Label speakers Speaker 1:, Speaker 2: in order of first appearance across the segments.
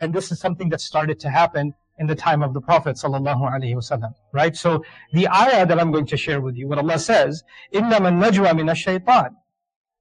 Speaker 1: And this is something that started to happen in the time of the Prophet ﷺ, right? So the ayah that I'm going to share with you, what Allah says, إِنَّمَا النَّجْوَى مِنَ الشَّيْطَانِ,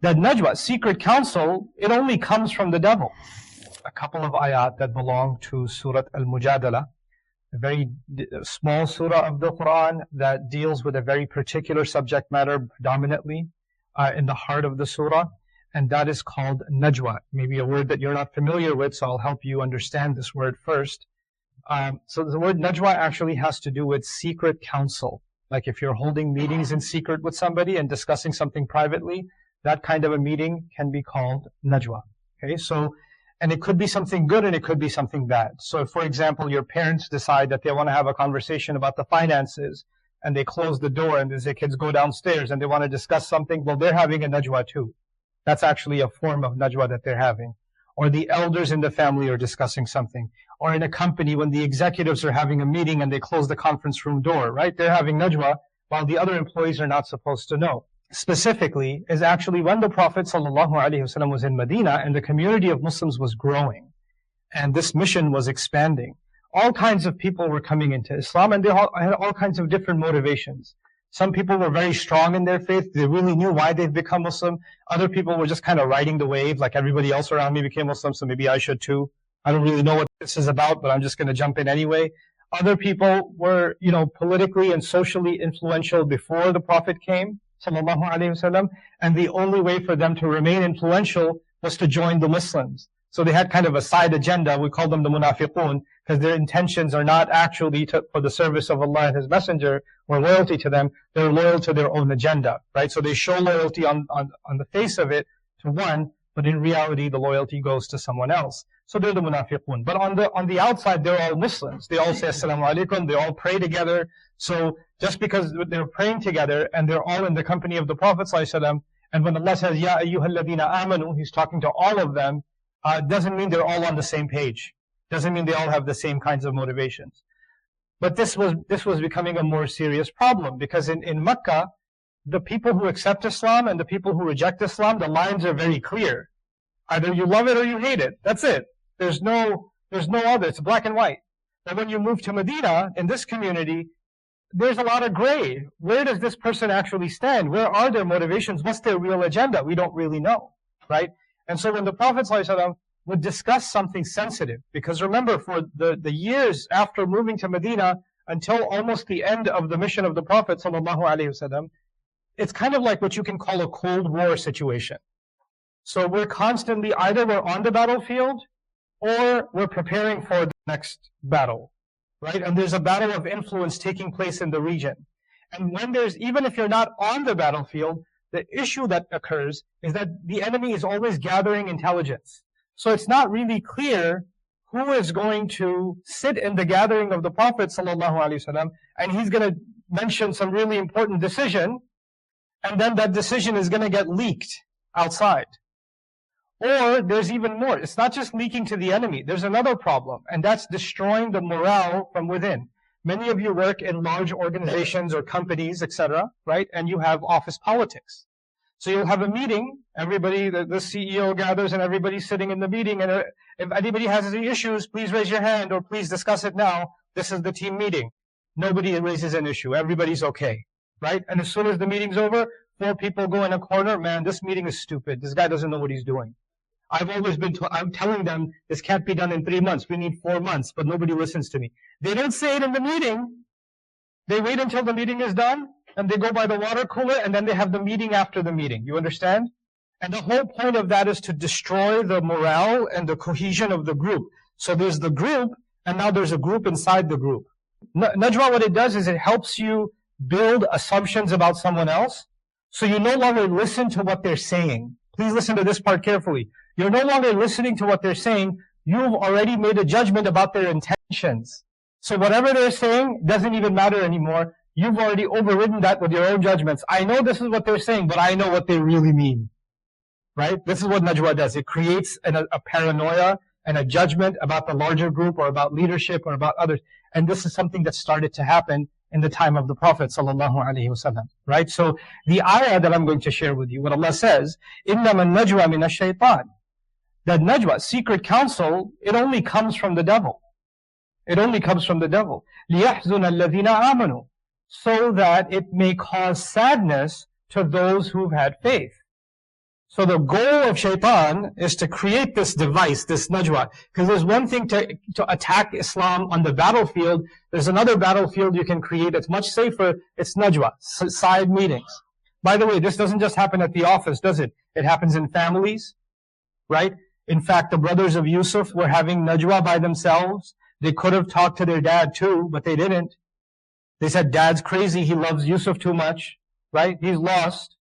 Speaker 1: that najwa, secret counsel, it only comes from the devil. A couple of ayat that belong to Surah Al-Mujadala, a very small surah of the Quran that deals with a very particular subject matter predominantly in the heart of the surah, and that is called najwa. Maybe a word that you're not familiar with, so I'll help you understand this word first. So the word najwa actually has to do with secret counsel. Like if you're holding meetings in secret with somebody and discussing something privately, that kind of a meeting can be called najwa. Okay, so, and it could be something good and it could be something bad. So if, for example, your parents decide that they want to have a conversation about the finances and they close the door and their kids go downstairs and they want to discuss something, well, they're having a najwa too. That's actually a form of najwa that they're having. Or the elders in the family are discussing something. Or in a company when the executives are having a meeting and they close the conference room door, right? They're having najwa while the other employees are not supposed to know. Specifically is actually when the Prophet ﷺ was in Medina and the community of Muslims was growing and this mission was expanding. All kinds of people were coming into Islam and they all had all kinds of different motivations. Some people were very strong in their faith. They really knew why they've become Muslim. Other people were just kind of riding the wave, like everybody else around me became Muslim, so maybe I should too. I don't really know what this is about, but I'm just going to jump in anyway. Other people were, politically and socially influential before the Prophet came, sallallahu alaihi wasallam, and the only way for them to remain influential was to join the Muslims. So they had kind of a side agenda. We call them the munafiqun, because their intentions are not actually for the service of Allah and His Messenger or loyalty to them. They're loyal to their own agenda, right? So they show loyalty on the face of it to one, but in reality the loyalty goes to someone else. So they're the munafiqun. But on the outside, they're all Muslims. They all say assalamu alaikum. They all pray together. So just because they're praying together and they're all in the company of the Prophet ﷺ, and when Allah says Ya ayyuhalladhina amanu, He's talking to all of them, doesn't mean they're all on the same page. Doesn't mean they all have the same kinds of motivations. But this was becoming a more serious problem because in Mecca, the people who accept Islam and the people who reject Islam, the lines are very clear. Either you love it or you hate it. That's it. There's no other. It's black and white. But when you move to Medina, in this community, there's a lot of gray. Where does this person actually stand? Where are their motivations? What's their real agenda? We don't really know, right? And so when the Prophet ﷺ would discuss something sensitive, because remember, for the years after moving to Medina until almost the end of the mission of the Prophet ﷺ, it's kind of like what you can call a Cold War situation. So we're constantly, either we're on the battlefield or we're preparing for the next battle, right? And there's a battle of influence taking place in the region. And when even if you're not on the battlefield, the issue that occurs is that the enemy is always gathering intelligence. So it's not really clear who is going to sit in the gathering of the Prophet ﷺ, and he's going to mention some really important decision, and then that decision is going to get leaked outside. Or there's even more. It's not just leaking to the enemy. There's another problem, and that's destroying the morale from within. Many of you work in large organizations or companies, etc., right? And you have office politics. So you'll have a meeting, everybody, the CEO gathers and everybody's sitting in the meeting, and if anybody has any issues, please raise your hand or please discuss it now. This is the team meeting. Nobody raises an issue. Everybody's okay, right? And as soon as the meeting's over, 4 people go in a corner, man, this meeting is stupid. This guy doesn't know what he's doing. I'm telling them this can't be done in 3 months. We need 4 months, but nobody listens to me. They don't say it in the meeting. They wait until the meeting is done, and they go by the water cooler, and then they have the meeting after the meeting. You understand? And the whole point of that is to destroy the morale and the cohesion of the group. So there's the group, and now there's a group inside the group. Najwa, what it does is it helps you build assumptions about someone else, so you no longer listen to what they're saying. Please listen to this part carefully. You're no longer listening to what they're saying. You've already made a judgment about their intentions. So whatever they're saying doesn't even matter anymore. You've already overridden that with your own judgments. I know this is what they're saying, but I know what they really mean. Right? This is what Najwa does. It creates a paranoia and a judgment about the larger group or about leadership or about others. And this is something that started to happen in the time of the Prophet ﷺ. Right? So the ayah that I'm going to share with you, what Allah says, إِنَّمَا النَّجْوَى مِنَ الشَّيْطَانِ, that najwa, secret counsel, it only comes from the devil. It only comes from the devil. لِيَحْزُنَ الَّذِينَ آمَنُوا, so that it may cause sadness to those who've had faith. So the goal of Shaitan is to create this device, this najwa. Because there's one thing to attack Islam on the battlefield. There's another battlefield you can create that's much safer. It's najwa, side meetings. By the way, this doesn't just happen at the office, does it? It happens in families, right? In fact, the brothers of Yusuf were having najwa by themselves. They could have talked to their dad too, but they didn't. They said, Dad's crazy. He loves Yusuf too much, right? He's lost.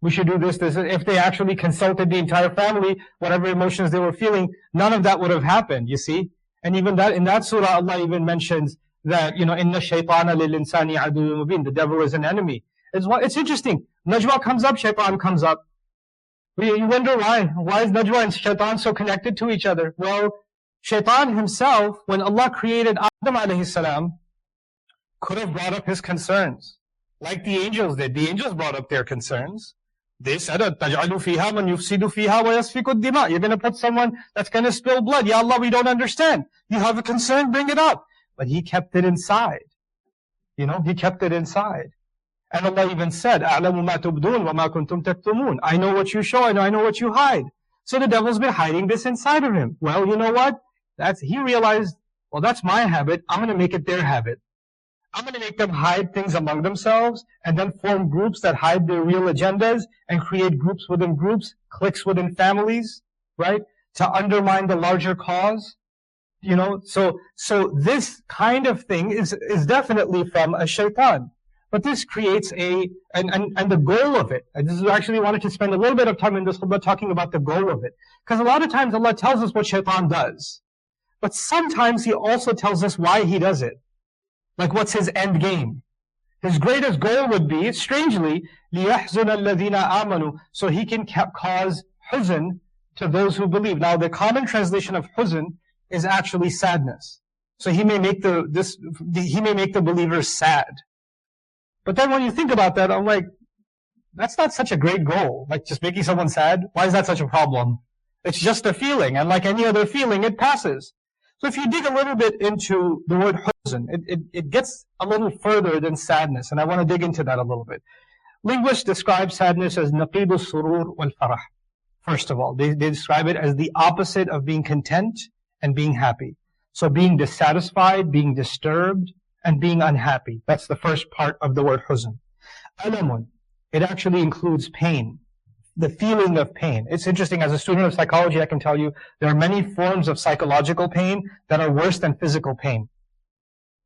Speaker 1: We should do this. If they actually consulted the entire family, whatever emotions they were feeling, none of that would have happened, you see? And even that, in that surah, Allah even mentions that, inna shaytana lil insani aduwwun mubin. The devil is an enemy. It's interesting. Najwa comes up, Shaitan comes up. You wonder why. Why is Najwa and Shaitan so connected to each other? Well, Shaitan himself, when Allah created Adam alayhi salam, could have brought up his concerns. Like the angels did. The angels brought up their concerns. They said, تَجْعَلُ فِيهَا مَنْ يُفْسِدُ فِيهَا وَيَسْفِكُ الدِّمَاء. You're going to put someone that's going to spill blood. Ya Allah, we don't understand. You have a concern, bring it up. But he kept it inside. He kept it inside. And Allah even said, أَعْلَمُ مَا تُبْدُونَ وَمَا كُنْتُمْ تَكْتُمُونَ. I know what you show, and I know what you hide. So the devil's been hiding this inside of him. Well, you know what? He realized, well, that's my habit. I'm going to make it their habit. I'm going to make them hide things among themselves and then form groups that hide their real agendas and create groups within groups, cliques within families, right? To undermine the larger cause. So this kind of thing is definitely from a shaitan. But this creates and the goal of it. And this is actually wanted to spend a little bit of time in this khutbah talking about the goal of it. Because a lot of times Allah tells us what shaitan does. But sometimes He also tells us why he does it. Like what's his end game? His greatest goal would be, strangely, لِيَحْزُنَ الَّذِينَ آمَنُوا, so he can cause huzn to those who believe. Now the common translation of huzn is actually sadness. So he may make the believers sad. But then when you think about that, I'm like, that's not such a great goal. Like just making someone sad, why is that such a problem? It's just a feeling, and like any other feeling, it passes. So if you dig a little bit into the word huzn, it gets a little further than sadness, and I want to dig into that a little bit. Linguists describe sadness as naqidu surur wal farah. First of all, they describe it as the opposite of being content and being happy. So being dissatisfied, being disturbed, and being unhappy. That's the first part of the word huzn. Alamun, it actually includes pain. The feeling of pain. It's interesting, as a student of psychology, I can tell you there are many forms of psychological pain that are worse than physical pain.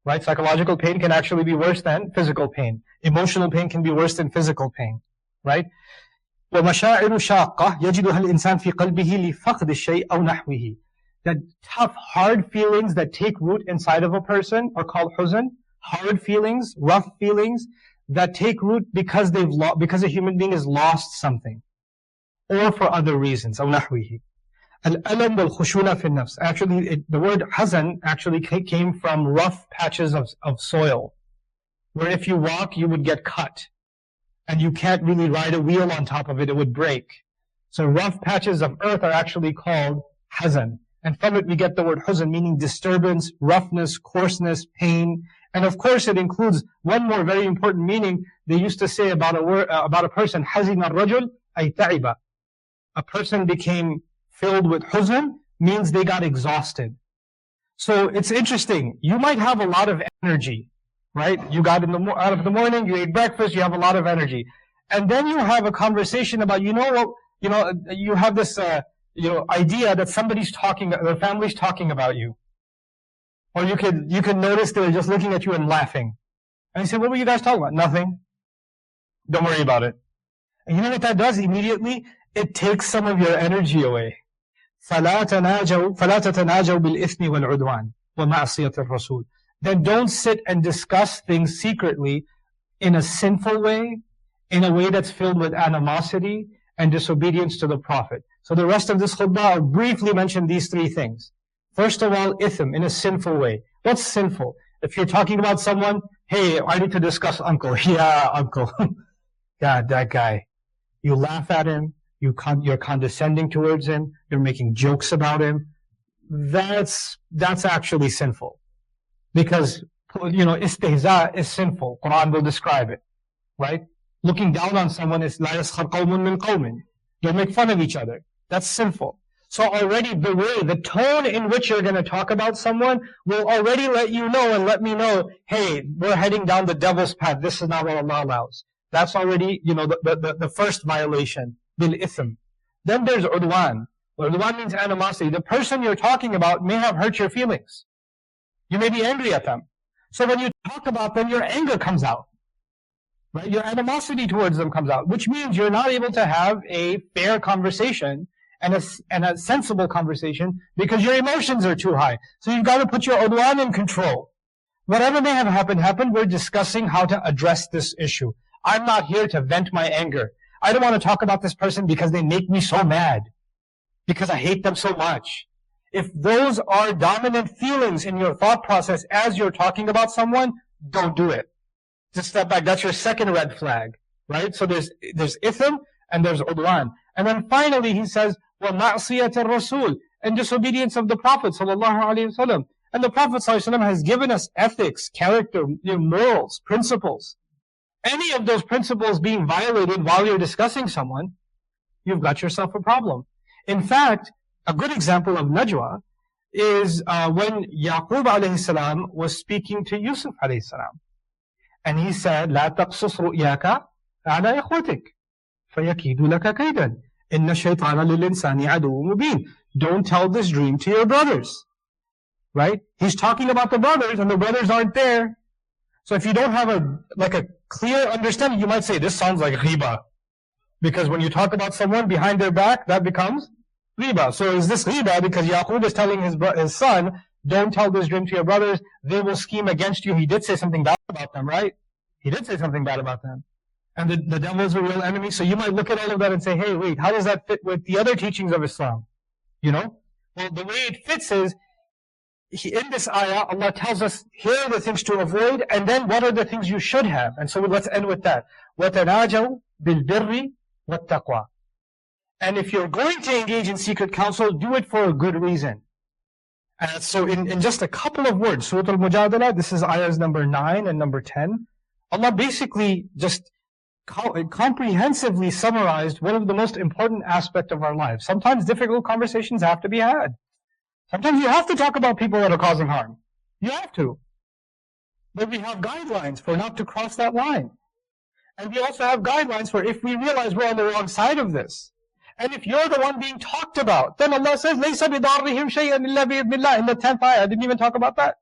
Speaker 1: Right? Psychological pain can actually be worse than physical pain. Emotional pain can be worse than physical pain. Right? وَمَشَاعِرُ شَاقَّةٌ يَجِدُهَا الْإِنسَانُ فِي قَلْبِهِ لِفَقْدِ الشَّيْءِ أَوْ نَحْوِهِ. That tough, hard feelings that take root inside of a person are called huzn. Hard feelings, rough feelings that take root because a human being has lost something. Or for other reasons, أو نحوه. الألم والخشونة في النفس. Actually, the word hazan actually came from rough patches of soil, where if you walk, you would get cut, and you can't really ride a wheel on top of it; it would break. So rough patches of earth are actually called hazan, and from it we get the word huzn, meaning disturbance, roughness, coarseness, pain. And of course, it includes one more very important meaning. They used to say about a person, hazin al-rajul ay ta'iba. A person became filled with huzn means they got exhausted. So it's interesting. You might have a lot of energy, right? You got out of the morning, you ate breakfast, you have a lot of energy. And then you have a conversation about, you have this, idea that their family's talking about you. Or you could notice they're just looking at you and laughing. And you say, what were you guys talking about? Nothing. Don't worry about it. And you know what that does immediately? It takes some of your energy away. فَلَا تَتَنَاجَوْا بِالْإِثْمِ وَالْعُدْوَانِ وَمَعْصِيَةِ الرَّسُولِ. Then don't sit and discuss things secretly in a sinful way, in a way that's filled with animosity and disobedience to the Prophet. So the rest of this khutbah, I'll briefly mention these three things. First of all, ithm, in a sinful way. What's sinful? If you're talking about someone, hey, I need to discuss uncle. Yeah, uncle. God, that guy. You laugh at him. you're condescending towards him, you're making jokes about him, that's actually sinful. Because, istihza is sinful. Quran will describe it, right? Looking down on someone is la yaskhar qawmun min qawmin. Don't make fun of each other. That's sinful. So already the tone in which you're going to talk about someone will already let you know and let me know, hey, we're heading down the devil's path. This is not what Allah allows. That's already, the first violation, bil ithm. Then there's udwan. Udwan means animosity. The person you're talking about may have hurt your feelings. You may be angry at them. So when you talk about them, your anger comes out. Right? Your animosity towards them comes out, which means you're not able to have a fair conversation and a sensible conversation because your emotions are too high. So you've got to put your udwan in control. Whatever may have happened. We're discussing how to address this issue. I'm not here to vent my anger. I don't want to talk about this person because they make me so mad, because I hate them so much. If those are dominant feelings in your thought process as you're talking about someone, don't do it. Just step back. That's your second red flag, right? So there's ithm and there's udwan. And then finally he says, وَمَعْصِيَةَ الرَّسُولِ, and disobedience of the Prophet sallallahu alaihi wasallam. And the Prophet sallallahu alaihi wasallam has given us ethics, character, morals, principles. Any of those principles being violated while you're discussing someone, you've got yourself a problem. In fact, a good example of najwa is when Yaqub alayhi salam was speaking to Yusuf alayhi salam. And he said, لا تقصص رؤياك على إخوتك فيكيد لك كيدا إن الشيطان للإنسان عدو مبين. Don't tell this dream to your brothers. Right? He's talking about the brothers and the brothers aren't there. So if you don't have a clear understanding, you might say, this sounds like ghiba. Because when you talk about someone behind their back, that becomes ghiba. So is this ghiba because Yaqub is telling his son, don't tell this dream to your brothers, they will scheme against you. He did say something bad about them, right? He did say something bad about them. And the devil is a real enemy. So you might look at all of that and say, hey, wait, how does that fit with the other teachings of Islam? Well, the way it fits is, in this ayah, Allah tells us, here are the things to avoid, and then what are the things you should have. And so let's end with that. وَتَنَاجَوْا بِالْبِرِّ وَالتَّقْوَى. And if you're going to engage in secret counsel, do it for a good reason. And so in just a couple of words, Surah Al-Mujadala, this is ayahs number 9 and number 10, Allah basically just comprehensively summarized one of the most important aspects of our lives. Sometimes difficult conversations have to be had. Sometimes you have to talk about people that are causing harm. You have to. But we have guidelines for not to cross that line. And we also have guidelines for if we realize we're on the wrong side of this. And if you're the one being talked about, then Allah says, لَيْسَ بِضَارِّهِمْ شَيْئًا إِلَّا بِإِذْنِ اللَّهِ. In the 10th ayah, I didn't even talk about that.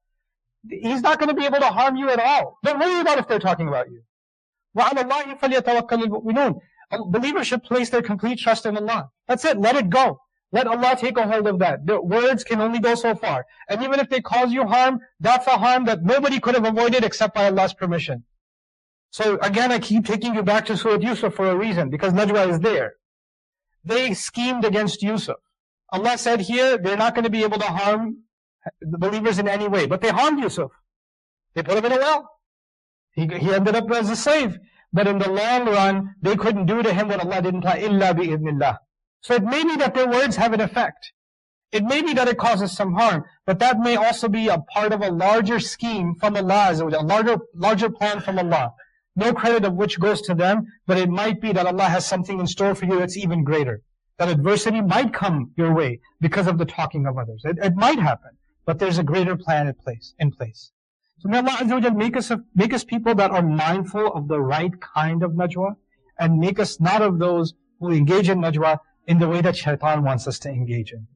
Speaker 1: He's not going to be able to harm you at all. Don't worry about if they're talking about you. وَعَلَى اللَّهِ فَلْيَتَوَكَّلِ الْمُؤْمِنُونَ. Believers should place their complete trust in Allah. That's it. Let it go. Let Allah take a hold of that. The words can only go so far. And even if they cause you harm, that's a harm that nobody could have avoided except by Allah's permission. So again, I keep taking you back to Surah Yusuf for a reason, because Najwa is there. They schemed against Yusuf. Allah said here, they're not going to be able to harm the believers in any way. But they harmed Yusuf. They put him in a well. He ended up as a slave. But in the long run, they couldn't do to him what Allah didn't plan. إِلَّا بِإِذْنِ اللَّهِ. So it may be that their words have an effect. It may be that it causes some harm, but that may also be a part of a larger scheme from Allah, a larger plan from Allah. No credit of which goes to them, but it might be that Allah has something in store for you that's even greater. That adversity might come your way because of the talking of others. It might happen, but there's a greater plan in place. So may Allah Azza wa Jal make us people that are mindful of the right kind of najwa, and make us not of those who engage in najwa in the way that Shaitan wants us to engage in.